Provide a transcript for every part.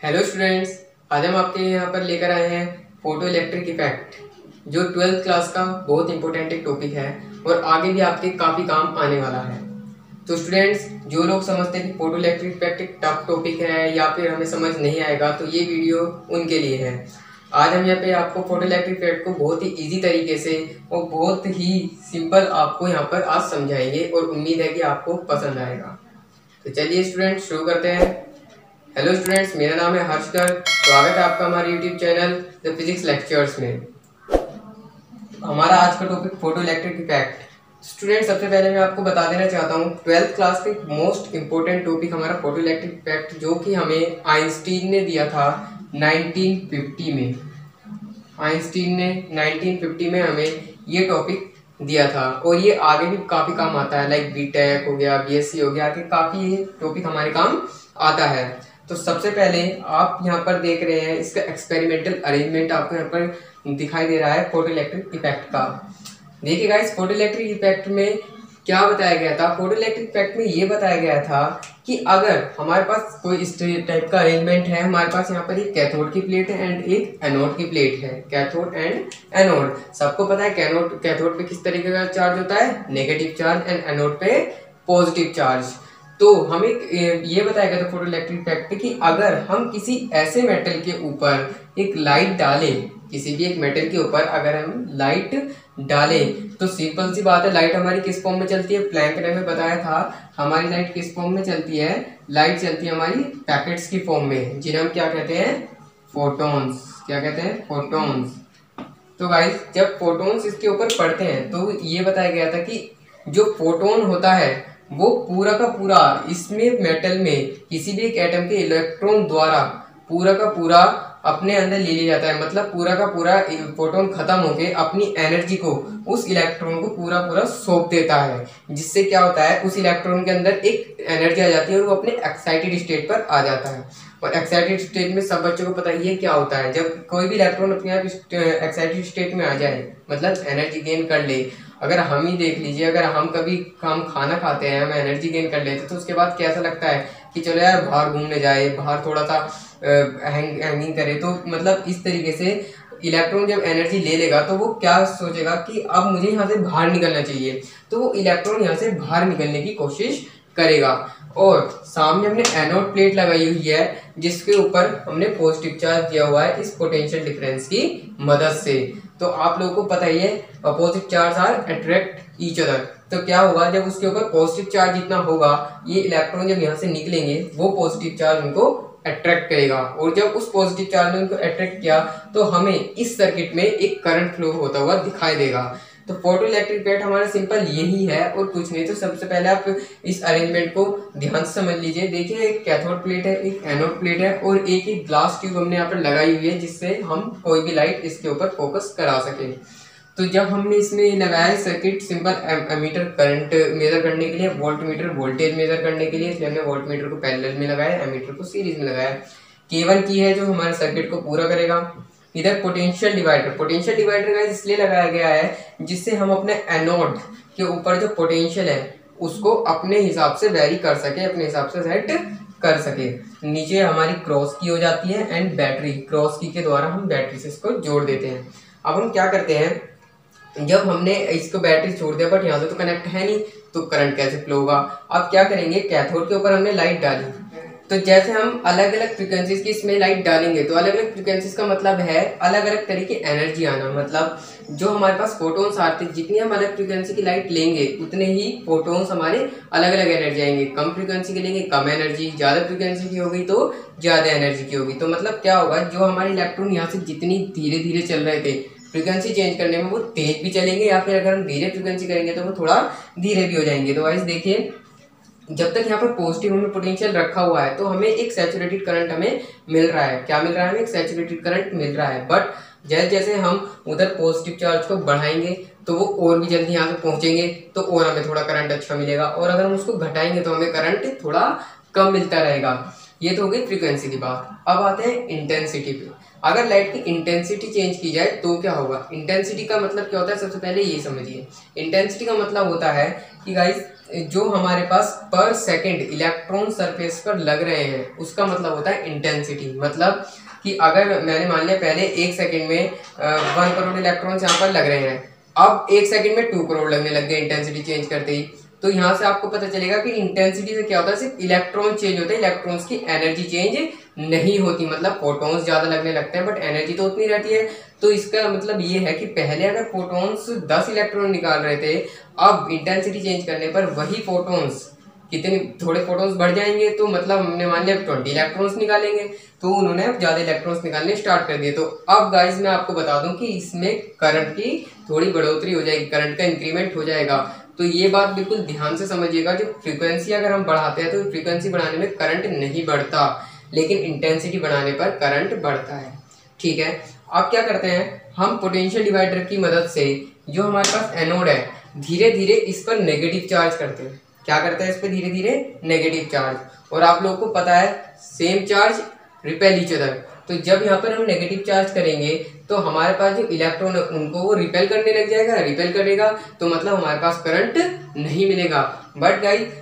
Hello students, आज हम आपके यहाँ पर लेकर आए हैं फोटो इलेक्ट्रिक इफेक्ट, जो 12th क्लास का बहुत इंपॉर्टेंट एक टॉपिक है और आगे भी आपके काफ़ी काम आने वाला है। तो स्टूडेंट्स, जो लोग समझते हैं कि फोटो इलेक्ट्रिक इफेक्ट एक टफ टॉपिक है या फिर हमें समझ नहीं आएगा, तो ये वीडियो उनके लिए है। आज हम यहाँ पे आपको फोटो इलेक्ट्रिक इफेक्ट को बहुत ही ईजी तरीके से और बहुत ही सिंपल आपको यहाँ पर आज समझाएंगे और उम्मीद है कि आपको पसंद आएगा। तो चलिए स्टूडेंट्स, शुरू करते हैं। हेलो स्टूडेंट्स, मेरा नाम है हर्षकर। स्वागत है आपका हमारे YouTube channel the physics lectures में। हमारा आज का topic photo electric effect. Students, सबसे पहले मैं आपको बता देना चाहता हूँ 12th क्लास का मोस्ट इम्पोर्टेंट टॉपिक हमारा फोटो इलेक्ट्रिक इफेक्ट, जो कि हमें आइंस्टीन ने दिया था 1950 में। आइंस्टीन ने 1950 में हमें ये टॉपिक दिया था और ये आगे भी काफ़ी काम आता है, लाइक बीटेक हो गया, बीएससी हो गया, आगे काफ़ी ये टॉपिक हमारे काम आता है। तो सबसे पहले आप यहाँ पर देख रहे हैं इसका एक्सपेरिमेंटल अरेंजमेंट आपको यहाँ पर दिखाई दे रहा है फोटो इलेक्ट्रिक इफेक्ट का। देखिए गाइस, फोटो इलेक्ट्रिक इफेक्ट में क्या बताया गया था। फोटो इलेक्ट्रिक इफेक्ट में ये बताया गया था कि अगर हमारे पास कोई इस टाइप का अरेंजमेंट है, हमारे पास यहाँ पर एक कैथोड की प्लेट है एंड एक एनोड की प्लेट है। कैथोड एंड एनोड, सबको पता है कैथोड पे किस तरीके का चार्ज होता है, नेगेटिव चार्ज, एंड एनोड पे पॉजिटिव चार्ज। तो हमें ये बताया गया था फोटो इलेक्ट्रिक इफेक्ट पे कि अगर हम किसी ऐसे मेटल के ऊपर एक लाइट डालें, किसी भी एक मेटल के ऊपर अगर हम लाइट डालें, तो सिंपल सी बात है, लाइट हमारी किस फॉर्म में चलती है। प्लैंक ने हमें बताया था हमारी लाइट किस फॉर्म में चलती है। लाइट चलती है हमारी पैकेट्स की फॉर्म में, जिन्हें हम क्या कहते हैं, फोटॉन्स। क्या कहते हैं, फोटॉन्स। तो गाइस, जब फोटॉन्स इसके ऊपर पड़ते हैं तो ये बताया गया था कि जो फोटोन होता है वो पूरा का पूरा इसमें मेटल में किसी भी एक एटम के इलेक्ट्रॉन द्वारा पूरा का पूरा अपने अंदर ले लिया जाता है। मतलब पूरा का पूरा फोटोन खत्म होके अपनी एनर्जी को उस इलेक्ट्रॉन को पूरा पूरा सौंप देता है, जिससे क्या होता है, उस इलेक्ट्रॉन के अंदर एक एनर्जी आ जाती है और वो अपने एक्साइटेड स्टेट पर आ जाता है। और एक्साइटेड स्टेट में सब बच्चों को पता ही है क्या होता है। जब कोई भी इलेक्ट्रॉन अपने आप एक्साइटेड स्टेट में आ जाए, मतलब एनर्जी गेन कर ले। अगर हम ही देख लीजिए, अगर हम कभी खाना खाते हैं, हम एनर्जी गेन कर लेते हैं, तो उसके बाद कैसा लगता है कि चलो यार बाहर घूमने जाए, बाहर थोड़ा सा हैंगिंग करे। तो मतलब इस तरीके से इलेक्ट्रॉन जब एनर्जी ले लेगा तो वो क्या सोचेगा कि अब मुझे यहाँ से बाहर निकलना चाहिए, तो वो इलेक्ट्रॉन यहाँ से बाहर निकलने की कोशिश करेगा। और सामने हमने एनोड प्लेट लगाई हुई है, जिसके ऊपर हमने पॉजिटिव चार्ज दिया हुआ है इस पोटेंशियल डिफरेंस की मदद से। तो आप लोगों को पता ही है, opposite charge are attract each other. तो क्या होगा, जब उसके ऊपर पॉजिटिव चार्ज जितना होगा, ये इलेक्ट्रॉन जब यहाँ से निकलेंगे वो पॉजिटिव चार्ज उनको अट्रैक्ट करेगा। और जब उस पॉजिटिव चार्ज ने उनको अट्रैक्ट किया तो हमें इस सर्किट में एक करंट फ्लो होता हुआ दिखाई देगा। तो फोटो इलेक्ट्रिक इफेक्ट हमारा सिंपल यही है और कुछ नहीं। तो सबसे पहले आप इस अरेंजमेंट को ध्यान से समझ लीजिए। देखिए, एक कैथोड प्लेट है, एक एनोड प्लेट है और एक ग्लास ट्यूब हमने यहाँ पर लगाई हुई है, जिससे हम कोई भी लाइट इसके ऊपर फोकस करा सके। तो जब हमने इसमें लगाया circuit simple ammeter current measure करने के लिए, वोल्ट मीटर वोल्टेज मेजर करने के लिए, इसलिए हमने वोल्ट मीटर को पैरेलल में लगाया, एमीटर को सीरीज में लगाया। K1 की है जो हमारे सर्किट को पूरा करेगा। इधर पोटेंशियल डिवाइडर गाइस इसलिए लगाया गया है जिससे हम अपने एनोड के ऊपर जो पोटेंशियल है उसको अपने हिसाब से वेरी कर सके, अपने हिसाब से सेट कर सके। नीचे हमारी क्रॉस की हो जाती है एंड बैटरी, क्रॉस की के द्वारा हम बैटरी से इसको जोड़ देते हैं। अब हम क्या करते हैं, जब हमने इसको बैटरी छोड़ दिया बट यहाँ से तो कनेक्ट है नहीं, तो करंट कैसे फ्लो होगा। अब क्या करेंगे, कैथोड के ऊपर हमने लाइट डाली, तो जैसे हम अलग अलग फ्रीक्वेंसीज की इसमें लाइट डालेंगे, तो अलग अलग फ्रीक्वेंसीज का मतलब है अलग अलग तरह की एनर्जी आना। मतलब जो हमारे पास फोटोन्स आते हैं, जितनी हम अलग फ्रीक्वेंसी की लाइट लेंगे उतने ही फोटोन्स हमारे अलग अलग एनर्जी आएंगे। कम फ्रीक्वेंसी के लेंगे कम एनर्जी, ज्यादा फ्रीक्वेंसी की होगी तो ज्यादा एनर्जी की होगी। तो मतलब क्या होगा, जो हमारे इलेक्ट्रॉन यहाँ से जितनी धीरे धीरे चल रहे थे, फ्रीक्वेंसी चेंज करने में वो तेज भी चलेंगे, या फिर अगर हम धीरे फ्रीक्वेंसी करेंगे तो वो थोड़ा धीरे भी हो जाएंगे। तो गाइस देखिए, जब तक यहाँ पर पॉजिटिव हमने पोटेंशियल रखा हुआ है तो हमें एक सैचुरेटेड करंट हमें मिल रहा है। क्या मिल रहा है, हमें एक सैचुरेटेड करंट मिल रहा है। बट जैसे जैसे हम उधर पॉजिटिव चार्ज को बढ़ाएंगे तो वो और भी जल्दी यहाँ पे पहुंचेंगे, तो और हमें थोड़ा करंट अच्छा मिलेगा। और अगर हम उसको घटाएंगे तो हमें करंट थोड़ा कम मिलता रहेगा। ये तो हो गई फ्रीक्वेंसी की बात। अब आते हैं इंटेंसिटी पे। अगर लाइट की इंटेंसिटी चेंज की जाए तो क्या होगा। इंटेंसिटी का मतलब क्या होता है, सबसे पहले ये समझिए। इंटेंसिटी का मतलब होता है कि गाइस जो हमारे पास पर सेकंड इलेक्ट्रॉन सरफेस पर लग रहे हैं उसका मतलब होता है इंटेंसिटी। मतलब कि अगर मैंने मान लिया पहले 1 सेकंड में 1 करोड़ इलेक्ट्रॉन्स यहाँ पर लग रहे हैं, अब 1 सेकंड में 2 करोड़ लगने लग गए इंटेंसिटी चेंज करते ही। तो यहाँ से आपको पता चलेगा कि इंटेंसिटी से क्या होता है, सिर्फ इलेक्ट्रॉन चेंज होते हैं, इलेक्ट्रॉन्स की एनर्जी चेंज नहीं होती। मतलब फोटॉन्स ज्यादा लगने लगते हैं बट एनर्जी तो उतनी रहती है। तो इसका मतलब ये है कि पहले अगर फोटॉन्स 10 इलेक्ट्रॉन निकाल रहे थे, अब इंटेंसिटी चेंज करने पर वही फोटॉन्स कितने थोड़े फोटॉन्स बढ़ जाएंगे, तो मतलब हमने मान लिया 20 इलेक्ट्रॉन्स निकालेंगे, तो उन्होंने अब ज्यादा इलेक्ट्रॉन्स निकालने स्टार्ट कर दिए। तो अब गाइस मैं आपको बता दूं कि इसमें करंट की थोड़ी बढ़ोतरी हो जाएगी, करंट का इंक्रीमेंट हो जाएगा। तो ये बात बिल्कुल ध्यान से समझिएगा, जो फ्रीक्वेंसी अगर हम बढ़ाते हैं तो फ्रीक्वेंसी बढ़ाने में करंट नहीं बढ़ता, लेकिन इंटेंसिटी बढ़ाने पर करंट बढ़ता है। ठीक है, अब क्या करते हैं हम पोटेंशियल डिवाइडर की मदद से, जो हमारे पास एनोड है, धीरे धीरे इस पर नेगेटिव चार्ज करते हैं। क्या करते हैं इस पर धीरे धीरे नेगेटिव चार्ज, और आप लोगों को पता है same charge repel each other. तो जब यहाँ पर हम नेगेटिव चार्ज करेंगे तो हमारे पास जो इलेक्ट्रॉन है उनको वो रिपेल करने लग जाएगा, रिपेल करेगा तो मतलब हमारे पास करंट नहीं मिलेगा। बट गाइस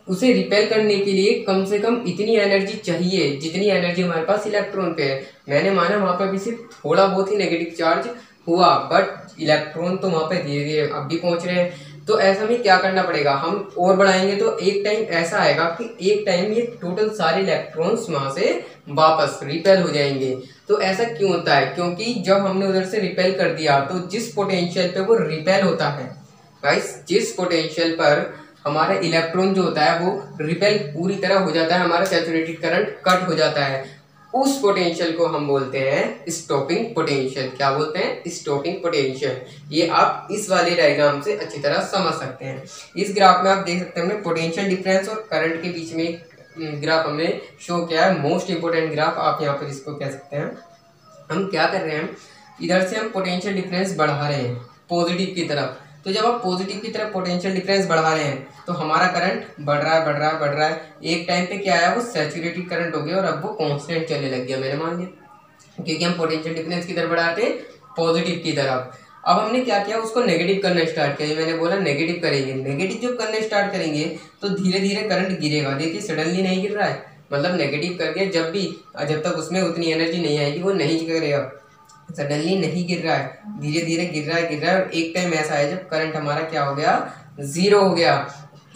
उसे रिपेल करने के लिए कम से कम इतनी एनर्जी चाहिए जितनी एनर्जी हमारे पास इलेक्ट्रॉन पे है। मैंने माना वहां पर भी सिर्फ थोड़ा बहुत ही नेगेटिव चार्ज हुआ, बट इलेक्ट्रॉन तो वहां पे धीरे धीरे अब भी पहुंच रहे हैं। तो ऐसा में क्या करना पड़ेगा, हम और बढ़ाएंगे तो एक टाइम ऐसा आएगा कि एक टाइम ये टोटल सारे इलेक्ट्रॉन्स वहां से वापस रिपेल हो जाएंगे। तो ऐसा क्यों होता है, क्योंकि जब हमने उधर से रिपेल कर दिया तो जिस पोटेंशियल पे वो रिपेल होता है गाइस, जिस पोटेंशियल पर हमारा इलेक्ट्रॉन जो होता है वो रिपेल पूरी तरह हो जाता है, हमारा सैचुरेटेड करंट कट हो जाता है, उस पोटेंशियल को हम बोलते हैं स्टॉपिंग पोटेंशियल। क्या बोलते हैं, स्टॉपिंग पोटेंशियल। ये आप इस वाले डायग्राम से अच्छी तरह समझ सकते हैं। इस ग्राफ में आप देख सकते हैं हमने पोटेंशियल डिफरेंस और करंट के बीच में एक ग्राफ हमने शो किया है, मोस्ट इंपोर्टेंट ग्राफ आप यहाँ पर इसको कह सकते हैं। हम क्या कर रहे हैं, इधर से हम पोटेंशियल डिफरेंस बढ़ा रहे हैं पॉजिटिव की तरफ। तो जब आप पॉजिटिव की तरफ पोटेंशियल डिफरेंस बढ़ा रहे हैं तो हमारा करंट बढ़ रहा है, बढ़ रहा है, बढ़ रहा है। एक टाइम पे क्या आया, वो सैचुरेटेड करंट हो गया और अब वो कांस्टेंट चलने लग गया, मैंने मान लिया, क्योंकि हम पोटेंशियल डिफरेंस की तरफ बढ़ाते हैं पॉजिटिव की तरफ। अब हमने क्या किया, उसको नेगेटिव करना स्टार्ट किया। मैंने बोला नेगेटिव करेंगे, नेगेटिव जब करने स्टार्ट करेंगे तो धीरे धीरे करंट गिरेगा। देखिए सडनली नहीं गिर रहा है, मतलब नेगेटिव करके जब तक उसमें उतनी एनर्जी नहीं आएगी वो नहीं गिरेगा। सडनली नहीं गिर रहा है, धीरे धीरे गिर रहा है और एक टाइम ऐसा है जब करंट हमारा क्या हो गया, 0 हो गया।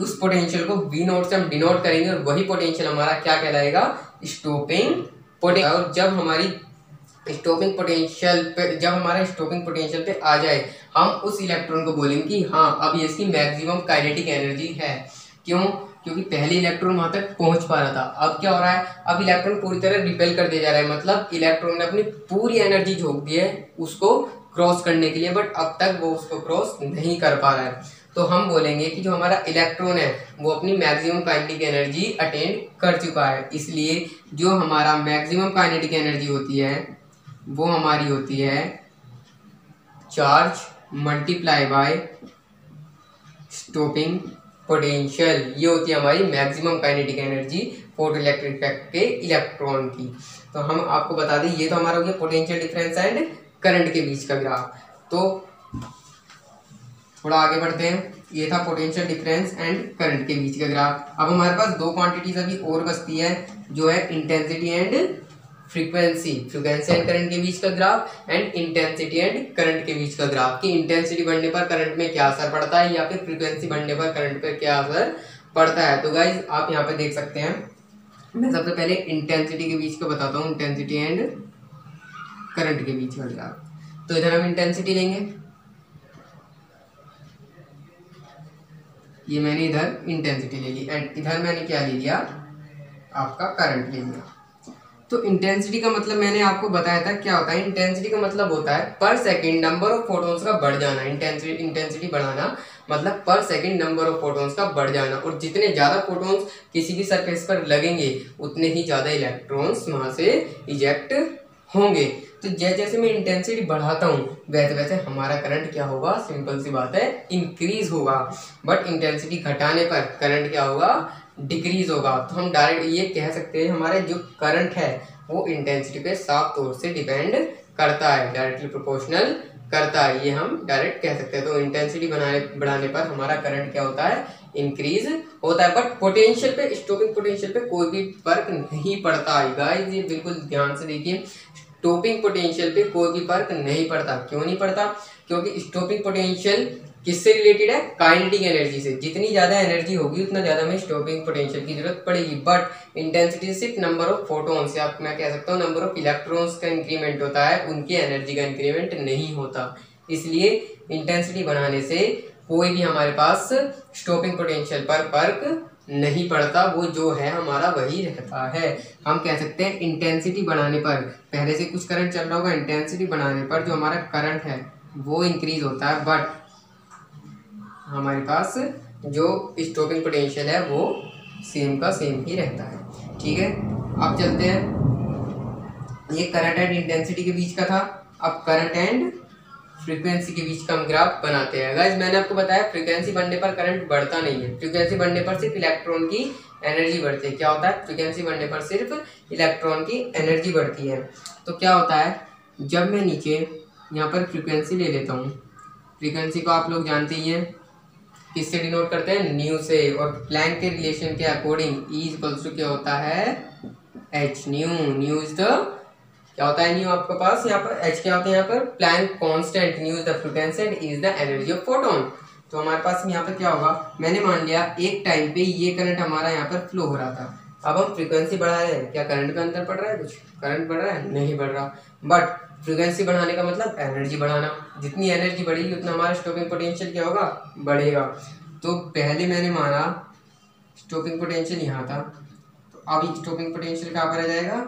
उस पोटेंशियल को V नोट से हम डिनोट करेंगे और वही पोटेंशियल हमारा क्या कहलाएगा, स्टॉपिंग पोटेंशियल। और जब हमारी स्टॉपिंग पोटेंशियल पे, जब हमारा स्टॉपिंग पोटेंशियल पे आ जाए, हम उस इलेक्ट्रॉन को बोलेंगे कि हाँ अब इसकी मैक्सिमम काइनेटिक एनर्जी है। क्यों, क्योंकि पहले इलेक्ट्रॉन वहां तक पहुंच पा रहा था, अब क्या हो रहा है, अब इलेक्ट्रॉन पूरी तरह रिपेल कर दिया जा रहा है। मतलब इलेक्ट्रॉन ने अपनी पूरी एनर्जी झोंक दी है उसको क्रॉस करने के लिए, बट अब तक वो उसको क्रॉस नहीं कर पा रहा है। तो हम बोलेंगे कि जो हमारा इलेक्ट्रॉन है वो अपनी मैक्सिमम काइनेटिक एनर्जी अटेन कर चुका है। इसलिए जो हमारा मैक्सिमम काइनेटिक एनर्जी होती है वो हमारी होती है charge multiply by stopping potential. ये होती है हमारी maximum kinetic energy photoelectric effect के इलेक्ट्रॉन की। तो हम आपको बता दें ये तो हमारा हो गया पोटेंशियल डिफरेंस एंड करंट के बीच का ग्राफ। तो थोड़ा आगे बढ़ते हैं, ये था पोटेंशियल डिफरेंस एंड करंट के बीच का ग्राफ। अब हमारे पास दो क्वांटिटीज अभी और बचती है, जो है intensity and frequency. Frequency and current के बीच का graph and intensity and current के बीच का ग्राफ, कि इंटेंसिटी बढ़ने पर करंट में क्या असर पड़ता है या फिर फ्रीक्वेंसी बढ़ने पर करंट पर क्या असर पड़ता है। तो गाइज आप यहाँ पे देख सकते हैं, मैं सबसे पहले इंटेंसिटी के बीच का बताता हूँ, इंटेंसिटी एंड करंट के बीच का ग्राफ। तो इधर हम इंटेंसिटी लेंगे, ये मैंने इधर इंटेंसिटी ले ली एंड इधर मैंने क्या ले लिया, आपका करंट ले लिया। तो इंटेंसिटी का मतलब मैंने आपको बताया था क्या होता है। इंटेंसिटी का मतलब होता है पर सेकंड नंबर ऑफ फोटॉन्स का बढ़ जाना। इंटेंसिटी बढ़ाना मतलब पर सेकंड नंबर ऑफ फोटॉन्स का बढ़ जाना, और जितने ज्यादा फोटॉन्स किसी भी सरफेस पर लगेंगे उतने ही ज्यादा इलेक्ट्रॉन्स वहां से इजेक्ट होंगे। तो जैसे जैसे मैं इंटेंसिटी बढ़ाता हूँ वैसे वैसे हमारा करंट क्या होगा, सिंपल सी बात है, इंक्रीज होगा। बट इंटेंसिटी घटाने पर करंट क्या होगा, डिक्रीज होगा। तो हम डायरेक्ट ये कह सकते हैं हमारे जो करंट है वो इंटेंसिटी पे साफ तौर से डिपेंड करता है, डायरेक्टली प्रोपोर्शनल करता है, ये हम डायरेक्ट कह सकते हैं। तो इंटेंसिटी बढ़ाने पर हमारा करंट क्या होता है, इंक्रीज होता है। बट पोटेंशियल पे, स्टॉपिंग पोटेंशियल पे कोई भी फर्क नहीं पड़ता है गाइस, ये बिल्कुल ध्यान से देखिए। स्टॉपिंग पोटेंशियल पे कोई भी फर्क नहीं पड़ता। क्यों नहीं पड़ता? क्योंकि स्टॉपिंग पोटेंशियल किससे रिलेटेड है? काइनेटिक एनर्जी से। जितनी ज़्यादा एनर्जी होगी उतना ज़्यादा हमें स्टॉपिंग पोटेंशियल की जरूरत पड़ेगी। बट इंटेंसिटी सिर्फ नंबर ऑफ फोटोन्स या मैं कह सकता हूँ नंबर ऑफ इलेक्ट्रॉन्स का इंक्रीमेंट होता है, उनकी एनर्जी का इंक्रीमेंट नहीं होता। इसलिए इंटेंसिटी बढ़ाने से कोई भी हमारे पास स्टॉपिंग पोटेंशियल पर फर्क नहीं पड़ता, वो जो है हमारा वही रहता है। हम कह सकते हैं इंटेंसिटी बढ़ाने पर, पहले से कुछ करंट चल रहा होगा, इंटेंसिटी बढ़ाने पर जो हमारा करंट है वो इंक्रीज होता है, बट हमारे पास जो स्टॉपिंग पोटेंशियल है वो सेम का सेम ही रहता है। ठीक है, अब चलते हैं, ये करंट एंड इंटेंसिटी के बीच का था। अब करंट एंड फ्रीक्वेंसी के बीच का हम ग्राफ बनाते हैं। गाइस मैंने आपको बताया फ्रीक्वेंसी बढ़ने पर करंट बढ़ता नहीं है, फ्रीक्वेंसी बढ़ने पर सिर्फ इलेक्ट्रॉन की एनर्जी बढ़ती है। क्या होता है? फ्रीक्वेंसी बढ़ने पर सिर्फ इलेक्ट्रॉन की एनर्जी बढ़ती है। तो क्या होता है, जब मैं नीचे यहाँ पर फ्रीक्वेंसी ले लेता हूँ, फ्रीक्वेंसी को आप लोग जानते ही हैं, किससे डिनोट करते हैं? न्यू से। और प्लैंक के रिलेशन के अकॉर्डिंग E इक्वल्स टू क्या होता है? H। न्यू इज द, क्या होता है न्यू आपके पास यहाँ पर? H क्या होता है यहाँ पर? Planck constant. Nu is the frequency and is the energy of photon. तो हमारे पास यहाँ पर क्या होगा, मैंने मान लिया एक टाइम पे ये करंट हमारा यहाँ पर फ्लो हो रहा था, अब हम फ्रीक्वेंसी बढ़ा रहे हैं, क्या करंट में अंतर पड़ रहा है? कुछ करंट बढ़ रहा है? नहीं बढ़ रहा। बट फ्रीक्वेंसी बढ़ाने का मतलब एनर्जी बढ़ाना, जितनी एनर्जी बढ़ेगी उतना हमारा स्टॉपिंग पोटेंशियल क्या होगा? बढ़ेगा। तो पहले मैंने माना स्टॉपिंग पोटेंशियल यहाँ था, तो अब स्टॉपिंग पोटेंशियल कहाँ पर आ जाएगा?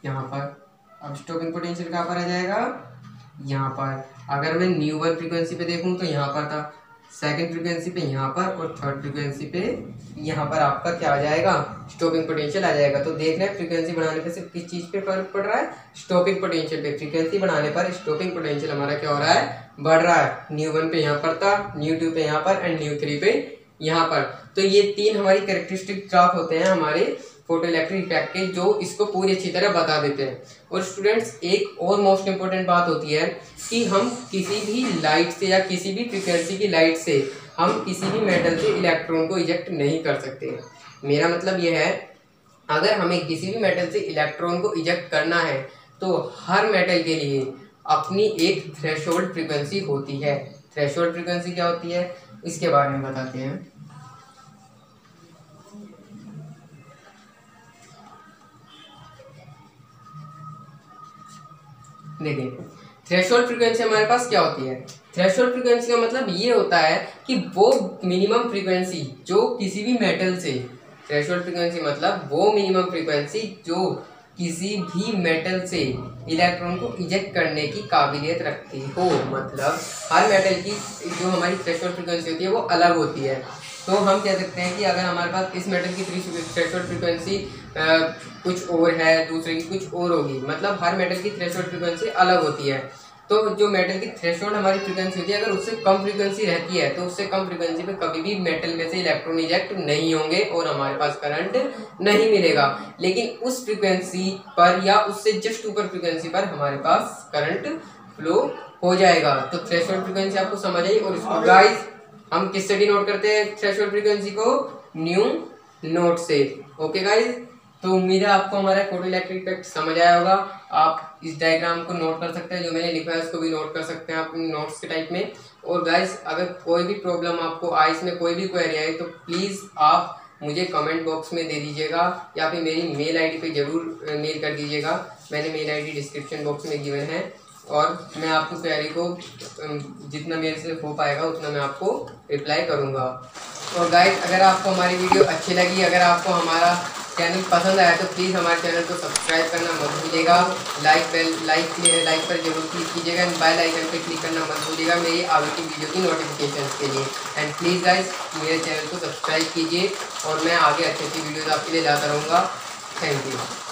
यहाँ पर। अब स्टॉपिंग पोटेंशियल कहाँ पर आ जाएगा? यहाँ पर। अगर मैं न्यू वन फ्रीक्वेंसी पे देखूँ तो यहाँ पर था, सेकंड फ्रीक्वेंसी पे यहाँ पर, और थर्ड फ्रीक्वेंसी पे यहाँ पर आपका क्या आ जाएगा? स्टॉपिंग पोटेंशियल आ जाएगा। तो देख रहे हैं फ्रीक्वेंसी बढ़ाने पे सिर्फ किस चीज़ पे फर्क पड़ रहा है? स्टॉपिंग पोटेंशियल पे। फ्रीक्वेंसी बढ़ाने पर स्टॉपिंग पोटेंशियल हमारा क्या हो रहा है? बढ़ रहा है। न्यू वन पे यहाँ पर था, न्यू टू पे यहाँ पर, एंड न्यू थ्री पे यहाँ पर। तो ये तीन हमारी कैरेक्टरिस्टिक ग्राफ होते हैं हमारे फोटो इलेक्ट्रिक इफेक्ट के, जो इसको पूरी अच्छी तरह बता देते हैं। और स्टूडेंट्स एक और मोस्ट इंपॉर्टेंट बात होती है कि हम किसी भी लाइट से या किसी भी फ्रीक्वेंसी की लाइट से हम किसी भी मेटल से इलेक्ट्रॉन को इजेक्ट नहीं कर सकते। मेरा मतलब यह है, अगर हमें किसी भी मेटल से इलेक्ट्रॉन को इजेक्ट करना है तो हर मेटल के लिए अपनी एक थ्रेशोल्ड फ्रीक्वेंसी होती है। थ्रेशोल्ड फ्रीक्वेंसी क्या होती है इसके बारे में बताते हैं। देखिए थ्रेशोल्ड फ्रीक्वेंसी हमारे पास क्या होती है? थ्रेशोल्ड फ्रीक्वेंसी का मतलब ये होता है कि वो मिनिमम फ्रीक्वेंसी जो किसी भी मेटल से, थ्रेशोल्ड फ्रीक्वेंसी मतलब वो मिनिमम फ्रीक्वेंसी जो किसी भी मेटल से इलेक्ट्रॉन को इजेक्ट करने की काबिलियत रखती हो। मतलब हर मेटल की जो हमारी थ्रेशोल्ड फ्रीक्वेंसी होती है वो अलग होती है। तो हम कह सकते हैं कि अगर हमारे पास इस मेटल की थ्रेशोल्ड फ्रीक्वेंसी कुछ और है, दूसरे की कुछ और होगी, मतलब हर मेटल की थ्रेशोल्ड फ्रीक्वेंसी अलग होती है। तो जो मेटल की थ्रेशोल्ड हमारी फ्रीक्वेंसी होती है, अगर उससे कम फ्रीक्वेंसी रहती है तो उससे कम फ्रीक्वेंसी पे कभी भी मेटल में से इलेक्ट्रॉन इजेक्ट नहीं होंगे और हमारे पास करंट नहीं मिलेगा। लेकिन उस फ्रीक्वेंसी पर या उससे जस्ट ऊपर फ्रीक्वेंसी पर हमारे पास करंट फ्लो हो जाएगा। तो थ्रेशोल्ड फ्रीक्वेंसी आपको समझ आई। और इसको गाइस हम किससे डिनोट करते हैं थ्रेशोल्ड फ्रीक्वेंसी को? न्यू नोट से। ओके गाइस, तो उम्मीद है आपको हमारा फोटो इलेक्ट्रिक इफेक्ट समझ आया होगा। आप इस डायग्राम को नोट कर सकते हैं, जो मैंने लिखा है उसको भी नोट कर सकते हैं अपने नोट्स के टाइप में। और गाइस अगर कोई भी प्रॉब्लम आपको आए, इसमें कोई भी क्वेरी आए तो प्लीज़ आप मुझे कमेंट बॉक्स में दे दीजिएगा या फिर मेरी मेल आईडी पे ज़रूर मेल कर दीजिएगा। मैंने मेल आईडी डिस्क्रिप्शन बॉक्स में गिवन है और मैं आपको क्वेरी को जितना मेरे से हो पाएगा उतना मैं आपको रिप्लाई करूँगा। और गाइस अगर आपको हमारी वीडियो अच्छी लगी, अगर आपको हमारा चैनल पसंद आया तो प्लीज़ हमारे चैनल को सब्सक्राइब करना मत भूलिएगा। लाइक पर जरूर क्लिक कीजिएगा, बेल आइकन पे क्लिक करना मत भूलिएगा मेरी आगे की वीडियो की नोटिफिकेशन के लिए। एंड प्लीज़ गाइस मेरे चैनल को सब्सक्राइब कीजिए और मैं आगे अच्छी अच्छी वीडियोज़ आपके लिए लाता रहूँगा। Thank you.